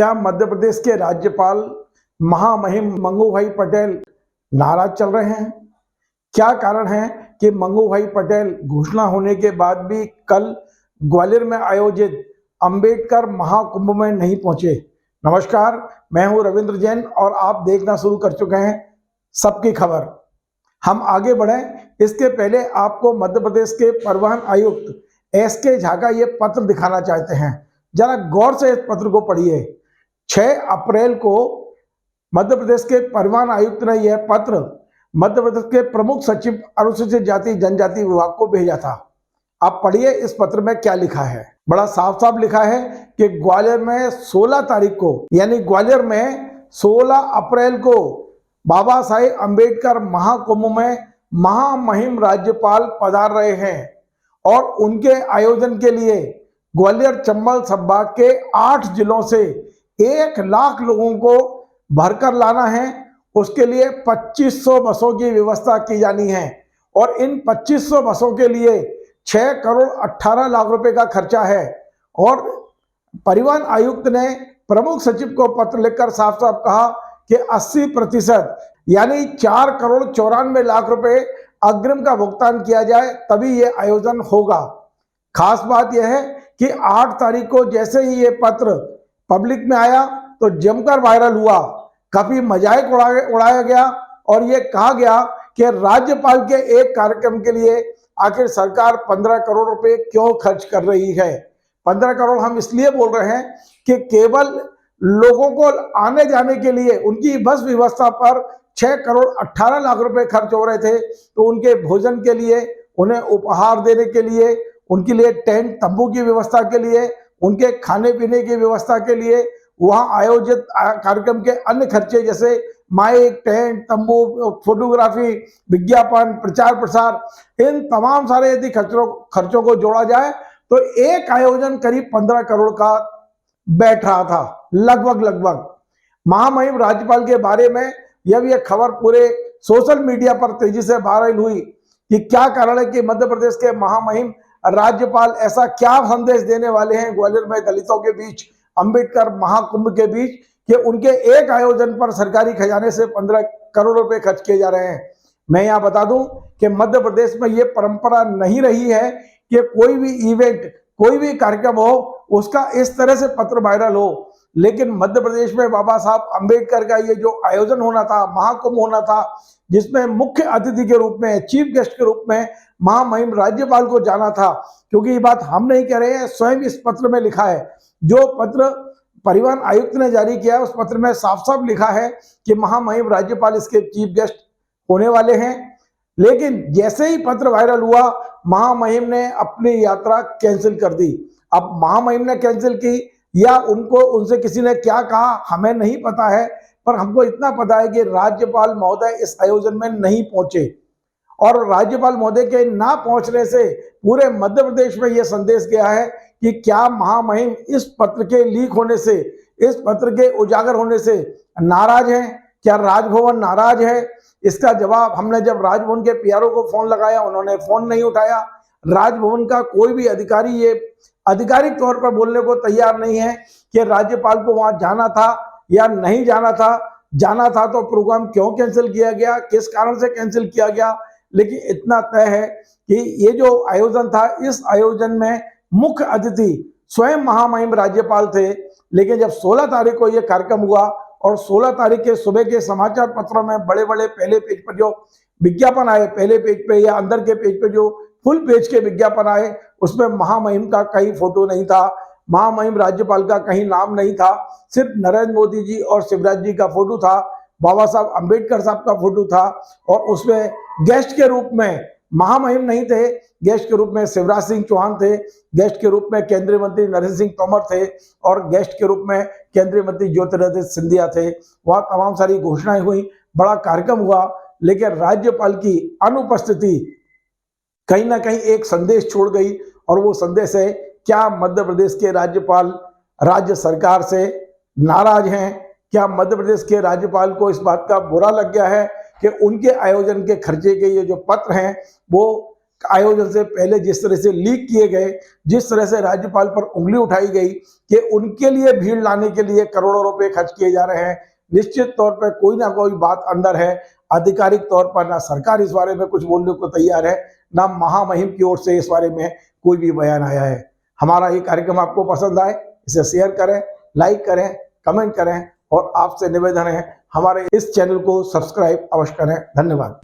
क्या मध्य प्रदेश के राज्यपाल महामहिम मंगू भाई पटेल नाराज चल रहे हैं? क्या कारण है कि मंगू भाई पटेल घोषणा होने के बाद भी कल ग्वालियर में आयोजित अंबेडकर महाकुंभ में नहीं पहुंचे? नमस्कार, मैं हूं रविंद्र जैन और आप देखना शुरू कर चुके हैं सबकी खबर। हम आगे बढ़ें इसके पहले आपको मध्य प्रदेश के परिवहन आयुक्त एसके झा का ये पत्र दिखाना चाहते हैं। जरा गौर से इस पत्र को पढ़िए। 6 अप्रैल को मध्य प्रदेश के परिवहन आयुक्त ने यह पत्र मध्य प्रदेश के प्रमुख सचिव अनुसूचित जाति जनजाति विभाग को भेजा था। आप पढ़िए इस पत्र में क्या लिखा है। बड़ा साफ साफ लिखा है कि ग्वालियर में 16 तारीख को यानी ग्वालियर में 16 अप्रैल को बाबा साहेब अंबेडकर महाकुंभ में महामहिम राज्यपाल पधार रहे हैं और उनके आयोजन के लिए ग्वालियर चंबल संभाग के 8 जिलों से 1 लाख लोगों को भरकर लाना है। उसके लिए 2500 बसों की व्यवस्था की जानी है और इन 2500 बसों के लिए 6 करोड़ 18 लाख रुपए का खर्चा है। और परिवहन आयुक्त ने प्रमुख सचिव को पत्र लिखकर साफ साफ कहा कि 80% यानी 4 करोड़ 94 लाख रुपए अग्रिम का भुगतान किया जाए तभी ये आयोजन होगा। खास बात यह है कि 8 तारीख को जैसे ही ये पत्र पब्लिक में आया तो जमकर वायरल हुआ, काफी मजाक उड़ाया गया और ये कहा गया कि राज्यपाल के एक कार्यक्रम के लिए आखिर सरकार 15 करोड़ रुपए क्यों खर्च कर रही है। 15 करोड़ हम इसलिए बोल रहे हैं कि केवल लोगों को आने जाने के लिए उनकी बस व्यवस्था पर 6 करोड़ 18 लाख रुपए खर्च हो रहे थे, तो उनके भोजन के लिए, उन्हें उपहार देने के लिए, उनके लिए टेंट तंबू की व्यवस्था के लिए, उनके खाने पीने की व्यवस्था के लिए, वहां आयोजित कार्यक्रम के अन्य खर्चे जैसे माइक, टेंट, तंबू, फोटोग्राफी, विज्ञापन, प्रचार प्रसार, इन तमाम सारे यदि खर्चों को जोड़ा जाए तो एक आयोजन करीब 15 करोड़ का बैठ रहा था लगभग। महामहिम राज्यपाल के बारे में जब यह खबर पूरे सोशल मीडिया पर तेजी से वायरल हुई कि क्या कारण है कि मध्य प्रदेश के महामहिम राज्यपाल ऐसा क्या संदेश देने वाले हैं ग्वालियर में दलितों के बीच, अंबेडकर महाकुंभ के बीच, कि उनके एक आयोजन पर सरकारी खजाने से 15 करोड़ रुपए खर्च किए जा रहे हैं। मैं यहाँ बता दूं कि मध्य प्रदेश में ये परंपरा नहीं रही है कि कोई भी इवेंट, कोई भी कार्यक्रम हो उसका इस तरह से पत्र वायरल हो। लेकिन मध्य प्रदेश में बाबा साहब अंबेडकर का ये जो आयोजन होना था, महाकुंभ होना था, जिसमें मुख्य अतिथि के रूप में, चीफ गेस्ट के रूप में महामहिम राज्यपाल को जाना था, क्योंकि ये बात हम नहीं कह रहे हैं, स्वयं इस पत्र में लिखा है। जो पत्र परिवहन आयुक्त ने जारी किया है उस पत्र में साफ साफ लिखा है कि महामहिम राज्यपाल इसके चीफ गेस्ट होने वाले हैं। लेकिन जैसे ही पत्र वायरल हुआ, महामहिम ने अपनी यात्रा कैंसिल कर दी। अब महामहिम ने कैंसिल की या उनसे किसी ने क्या कहा हमें नहीं पता है, पर हमको इतना पता है कि राज्यपाल महोदय इस आयोजन में नहीं पहुंचे और राज्यपाल महोदय के ना पहुंचने से पूरे मध्य प्रदेश में यह संदेश गया है कि क्या महामहिम इस पत्र के लीक होने से, इस पत्र के उजागर होने से नाराज हैं? क्या राजभवन नाराज है? इसका जवाब हमने जब राजभवन के पीआरओ को फोन लगाया, उन्होंने फोन नहीं उठाया। राजभवन का कोई भी अधिकारी ये आधिकारिक तौर पर बोलने को तैयार नहीं है कि राज्यपाल को वहां जाना था या नहीं जाना था। जाना था तो प्रोग्राम क्यों कैंसिल किया गया, किस कारण से कैंसिल किया गया। लेकिन इतना तय है कि ये जो आयोजन था, इस आयोजन में मुख्य अतिथि स्वयं महामहिम राज्यपाल थे। लेकिन जब 16 तारीख को यह कार्यक्रम हुआ और 16 तारीख के सुबह के समाचार पत्रों में बड़े बड़े पहले पेज पर जो विज्ञापन आए, पहले पेज पे या अंदर के पेज पे जो फुल पेज के विज्ञापन आए, उसमें महामहिम का कहीं फोटो नहीं था, महामहिम राज्यपाल का कहीं नाम नहीं था। सिर्फ नरेंद्र मोदी जी और शिवराज जी का फोटो था, बाबा साहब अंबेडकर साहब का फोटो था और उसमें गेस्ट के रूप में महामहिम नहीं थे, गेस्ट के रूप में शिवराज सिंह चौहान थे, गेस्ट के रूप में केंद्रीय मंत्री नरेंद्र सिंह तोमर थे और गेस्ट के रूप में केंद्रीय मंत्री ज्योतिरादित्य सिंधिया थे। वहाँ तमाम सारी घोषणाएं हुई, बड़ा कार्यक्रम हुआ, लेकिन राज्यपाल की अनुपस्थिति कहीं ना कहीं एक संदेश छोड़ गई और वो संदेश है, क्या मध्य प्रदेश के राज्यपाल राज्य सरकार से नाराज हैं? क्या मध्य प्रदेश के राज्यपाल को इस बात का बुरा लग गया है कि उनके आयोजन के खर्चे के ये जो पत्र हैं वो आयोजन से पहले जिस तरह से लीक किए गए, जिस तरह से राज्यपाल पर उंगली उठाई गई कि उनके लिए भीड़ लाने के लिए करोड़ों रुपए खर्च किए जा रहे हैं, निश्चित तौर पर कोई ना कोई बात अंदर है। आधिकारिक तौर पर ना सरकार इस बारे में कुछ बोलने को तैयार है, ना महामहिम की ओर से इस बारे में कोई भी बयान आया है। हमारा ये कार्यक्रम आपको पसंद आए, इसे शेयर करें, लाइक करें, कमेंट करें और आपसे निवेदन है हमारे इस चैनल को सब्सक्राइब अवश्य करें। धन्यवाद।